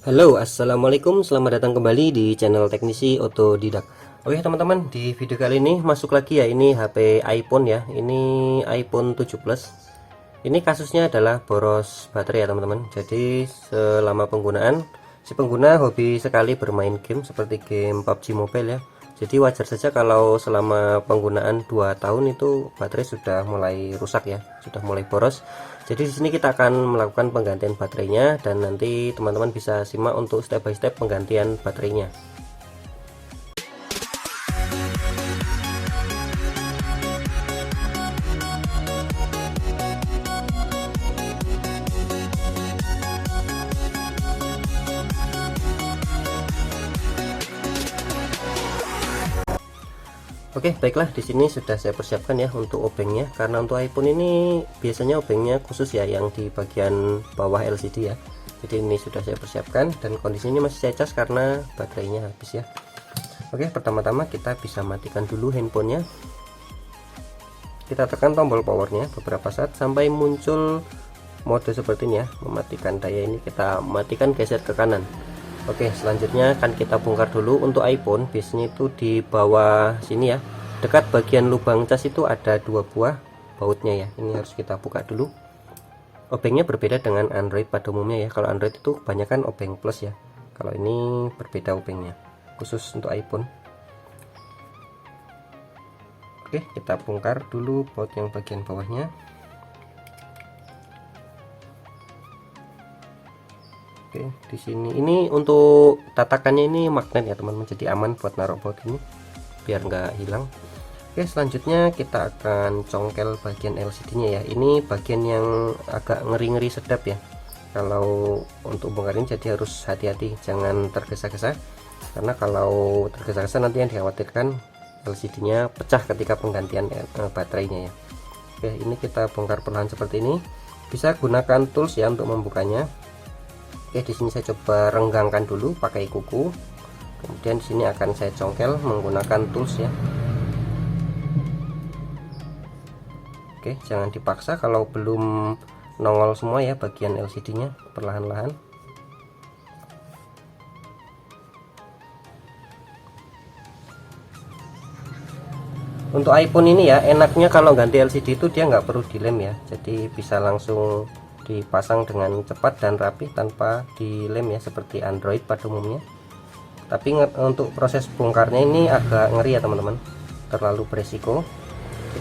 Halo, assalamualaikum, selamat datang kembali di channel teknisi otodidak. Oke teman-teman, di video kali ini masuk lagi ya, ini HP iPhone ya, ini iPhone 7 Plus. Ini kasusnya adalah boros baterai ya teman-teman. Jadi selama penggunaan, si pengguna hobi sekali bermain game seperti game PUBG Mobile ya. Jadi wajar saja kalau selama penggunaan 2 tahun itu baterai sudah mulai rusak ya, sudah mulai boros. Jadi di sini kita akan melakukan penggantian baterainya, dan nanti teman-teman bisa simak untuk step by step penggantian baterainya. Oke, baiklah, di sini sudah saya persiapkan ya untuk obengnya. Karena untuk iPhone ini biasanya obengnya khusus ya, yang di bagian bawah LCD ya. Jadi ini sudah saya persiapkan, dan kondisinya masih saya cas karena baterainya habis ya. Oke, pertama-tama kita bisa matikan dulu handphonenya. Kita tekan tombol powernya beberapa saat sampai muncul mode seperti ini ya, mematikan daya. Ini kita matikan, geser ke kanan. Oke, selanjutnya akan kita bongkar dulu. Untuk iPhone biasanya itu di bawah sini ya, dekat bagian lubang cas itu ada 2 buah bautnya ya. Ini harus kita buka dulu. Obengnya berbeda dengan Android pada umumnya ya. Kalau Android itu kebanyakan obeng plus ya, kalau ini berbeda obengnya, khusus untuk iPhone. Oke, kita bongkar dulu baut yang bagian bawahnya. Oke, di sini ini untuk tatakannya ini magnet ya teman-teman, jadi aman buat naruh baut ini biar nggak hilang. Oke, selanjutnya kita akan congkel bagian LCD-nya ya. Ini bagian yang agak ngeri-ngeri sedap ya. Kalau untuk bongkar ini jadi harus hati-hati, jangan tergesa-gesa, karena kalau tergesa-gesa nanti yang dikhawatirkan LCD-nya pecah ketika penggantian baterainya ya. Oke, ini kita bongkar perlahan seperti ini. Bisa gunakan tools ya untuk membukanya. Oke, di sini saya coba renggangkan dulu pakai kuku. Kemudian di sini akan saya congkel menggunakan tools ya. Oke, jangan dipaksa kalau belum nongol semua ya bagian LCD-nya, perlahan-lahan. Untuk iPhone ini ya, enaknya kalau ganti LCD itu dia nggak perlu dilem ya, jadi bisa langsung dipasang dengan cepat dan rapi tanpa dilem ya, seperti Android pada umumnya. Tapi untuk proses bongkarnya ini agak ngeri ya teman-teman, terlalu beresiko,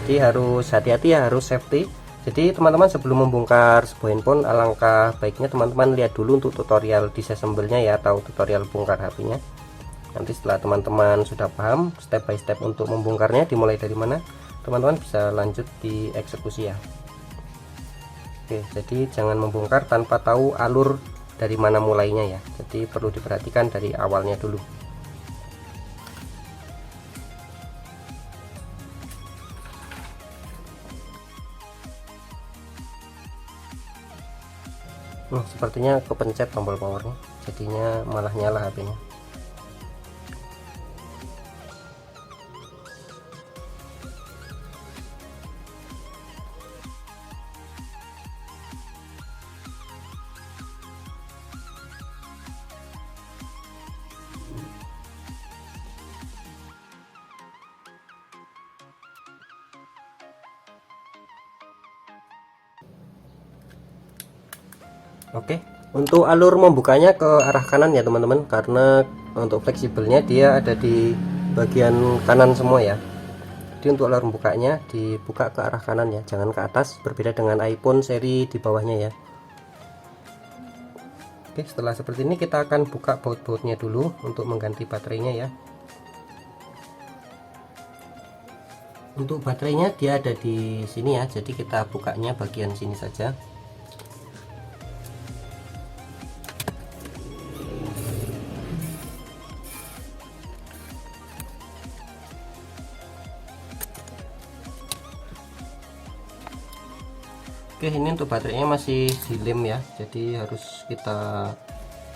jadi harus hati-hati ya, harus safety. Jadi teman-teman sebelum membongkar sebuah handphone, alangkah baiknya teman-teman lihat dulu untuk tutorial disassemble-nya ya, atau tutorial bongkar HP-nya. Nanti setelah teman-teman sudah paham step by step untuk membongkarnya, dimulai dari mana, teman-teman bisa lanjut di eksekusi ya. Oke, jadi jangan membongkar tanpa tahu alur dari mana mulainya ya, jadi perlu diperhatikan dari awalnya dulu. Sepertinya kepencet tombol powernya, jadinya malah nyala HP-nya. Oke, untuk alur membukanya ke arah kanan ya teman-teman, karena untuk fleksibelnya dia ada di bagian kanan semua ya. Jadi untuk alur membukanya dibuka ke arah kanan ya, jangan ke atas, berbeda dengan iPhone seri di bawahnya ya. Oke, setelah seperti ini kita akan buka baut-bautnya dulu untuk mengganti baterainya ya. Untuk baterainya dia ada di sini ya, jadi kita bukanya bagian sini saja. Oke, ini untuk baterainya masih dilem ya, jadi harus kita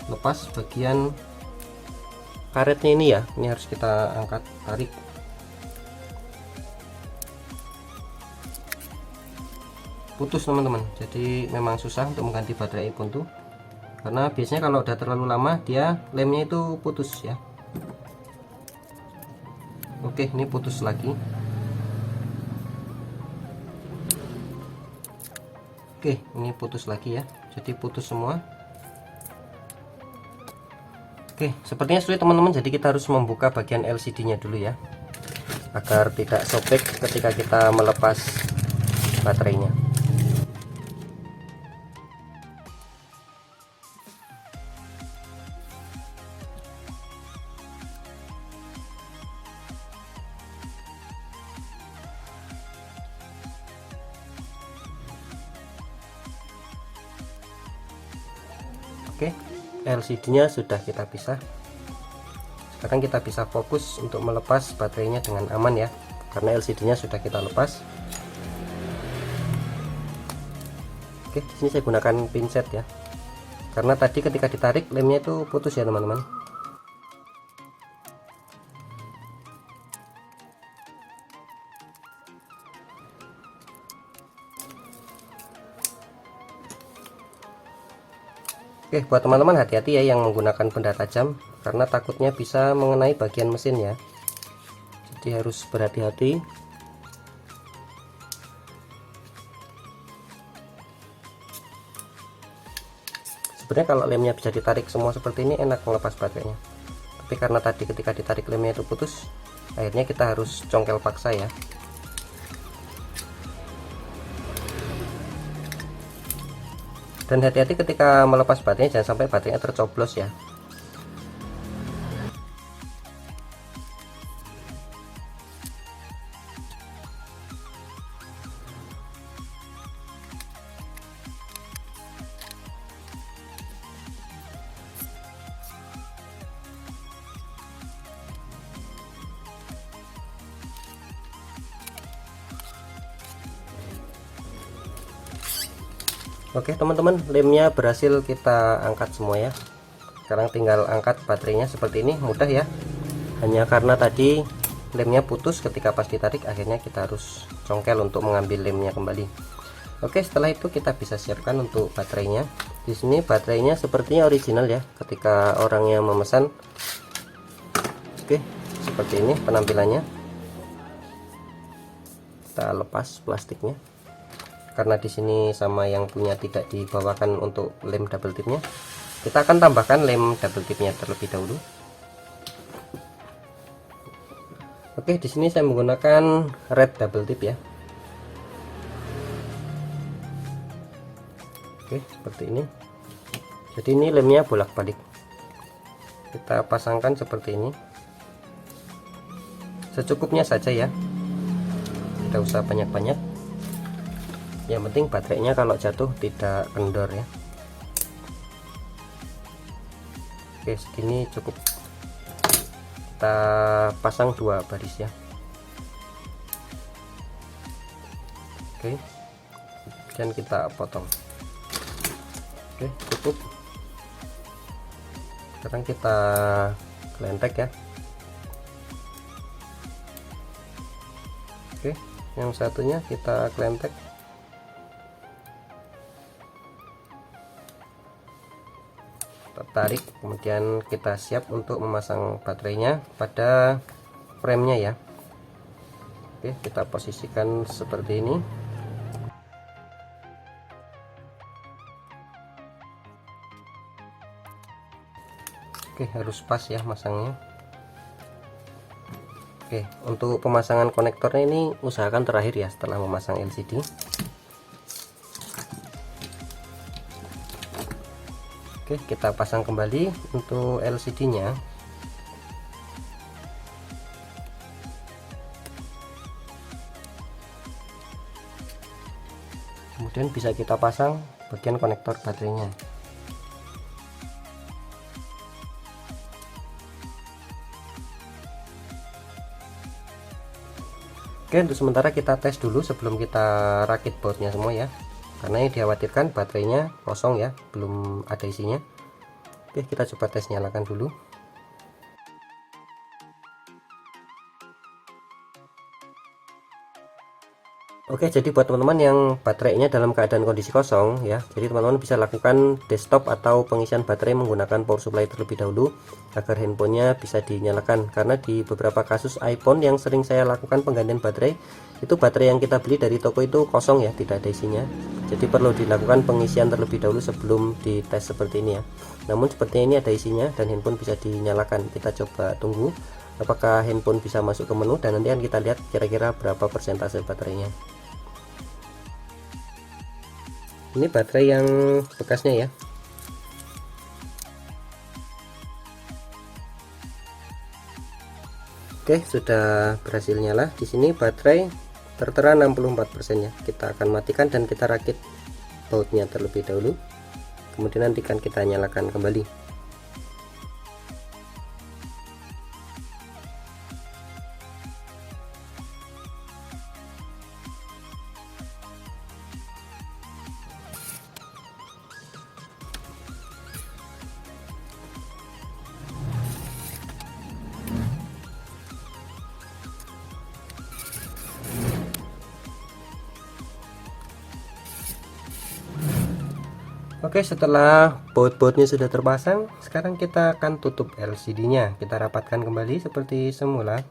lepas bagian karetnya ini ya. Ini harus kita angkat, tarik. Putus teman-teman, jadi memang susah untuk mengganti baterai iPhone tuh. karena biasanya kalau udah terlalu lama dia lemnya itu putus ya. Oke, ini putus lagi. Oke, ini putus lagi ya, jadi putus semua. Oke, sepertinya sulit teman-teman, jadi kita harus membuka bagian LCD nya dulu ya, agar tidak sobek ketika kita melepas baterainya. Oke, LCD-nya sudah kita pisah. Sekarang kita bisa fokus untuk melepas baterainya dengan aman ya, karena LCD-nya sudah kita lepas. Oke, di sini saya gunakan pinset ya, karena tadi ketika ditarik lemnya itu putus ya teman-teman. Oke, buat teman-teman hati-hati ya yang menggunakan benda tajam, karena takutnya bisa mengenai bagian mesin ya, jadi harus berhati-hati. Sebenarnya kalau lemnya bisa ditarik semua seperti ini enak melepas baterainya, tapi karena tadi ketika ditarik lemnya itu putus, akhirnya kita harus congkel paksa ya. Dan hati-hati ketika melepas baterainya, jangan sampai baterainya tercoblos ya. Oke teman-teman, lemnya berhasil kita angkat semua ya. Sekarang tinggal angkat baterainya seperti ini, mudah ya. Hanya karena tadi lemnya putus ketika pas ditarik, akhirnya kita harus congkel untuk mengambil lemnya kembali. Oke, setelah itu kita bisa siapkan untuk baterainya. Di sini baterainya sepertinya original ya, ketika orangnya memesan. Oke, seperti ini penampilannya. Kita lepas plastiknya, karena di sini sama yang punya tidak dibawakan untuk lem double tipnya. Kita akan tambahkan lem double tipnya terlebih dahulu. Oke, di sini saya menggunakan red double tip ya. Oke, seperti ini. Jadi ini lemnya bolak-balik. Kita pasangkan seperti ini. Secukupnya saja ya. Tidak usah banyak-banyak. Yang penting baterainya kalau jatuh tidak kendor ya. Oke, segini cukup. Kita pasang 2 baris ya. Oke, dan kita potong. Oke, cukup. Sekarang kita kelentek ya. Oke, yang satunya kita kelentek. Tarik, kemudian kita siap untuk memasang baterainya pada frame-nya ya. Oke, kita posisikan seperti ini. Oke, harus pas ya masangnya. Oke, untuk pemasangan konektornya ini usahakan terakhir ya setelah memasang LCD. Oke, kita pasang kembali untuk LCD-nya. Kemudian bisa kita pasang bagian konektor baterainya. Oke, untuk sementara kita tes dulu sebelum kita rakit bautnya semua ya, karena yang dikhawatirkan baterainya kosong ya, belum ada isinya. Oke, kita coba tes, nyalakan dulu. Oke, jadi buat teman-teman yang baterainya dalam keadaan kondisi kosong ya, jadi teman-teman bisa lakukan desktop atau pengisian baterai menggunakan power supply terlebih dahulu agar handphonenya bisa dinyalakan. Karena di beberapa kasus iPhone yang sering saya lakukan penggantian baterai, itu baterai yang kita beli dari toko itu kosong ya, tidak ada isinya. Jadi perlu dilakukan pengisian terlebih dahulu sebelum dites seperti ini ya. Namun sepertinya ini ada isinya dan handphone bisa dinyalakan. Kita coba tunggu apakah handphone bisa masuk ke menu, dan nanti akan kita lihat kira-kira berapa persentase baterainya. Ini baterai yang bekasnya ya. Oke, sudah berhasil nyala. Di sini baterai tertera 64% ya. Kita akan matikan dan kita rakit bautnya terlebih dahulu. Kemudian nanti akan kita nyalakan kembali. Oke, setelah baut-bautnya sudah terpasang, sekarang kita akan tutup LCD-nya. Kita rapatkan kembali seperti semula.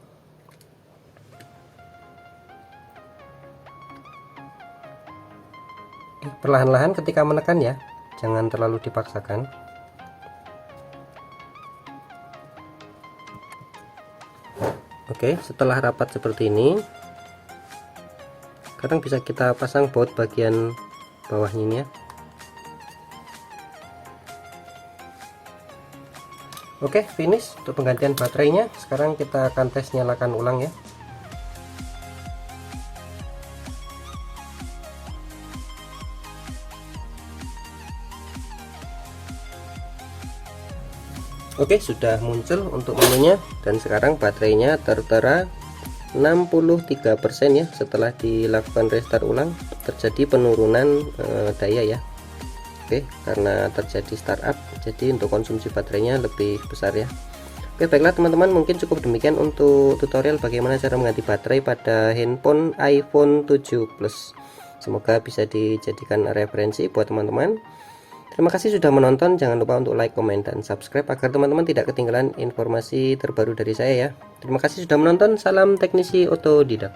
Perlahan-lahan ketika menekan ya, jangan terlalu dipaksakan. Oke, setelah rapat seperti ini, sekarang bisa kita pasang baut bagian bawahnya ini ya. Oke, finish untuk penggantian baterainya. Sekarang kita akan tes nyalakan ulang ya. Oke, sudah muncul untuk menunya, dan sekarang baterainya tertera 63% ya. Setelah dilakukan restart ulang terjadi penurunan daya ya. Oke, karena terjadi startup, jadi untuk konsumsi baterainya lebih besar ya. Oke, baiklah teman-teman, mungkin cukup demikian untuk tutorial bagaimana cara mengganti baterai pada handphone iPhone 7 Plus. Semoga bisa dijadikan referensi buat teman-teman. Terima kasih sudah menonton. Jangan lupa untuk like, komen, dan subscribe agar teman-teman tidak ketinggalan informasi terbaru dari saya ya. Terima kasih sudah menonton. Salam teknisi otodidak.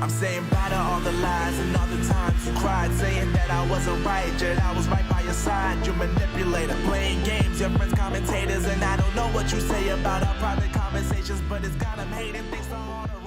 I'm saying bye to all the lies and all the times you cried, saying that I wasn't right, yet I was right by your side. You manipulator, playing games, your friends commentators, and I don't know what you say about our private conversations, but it's got them hating things so hard.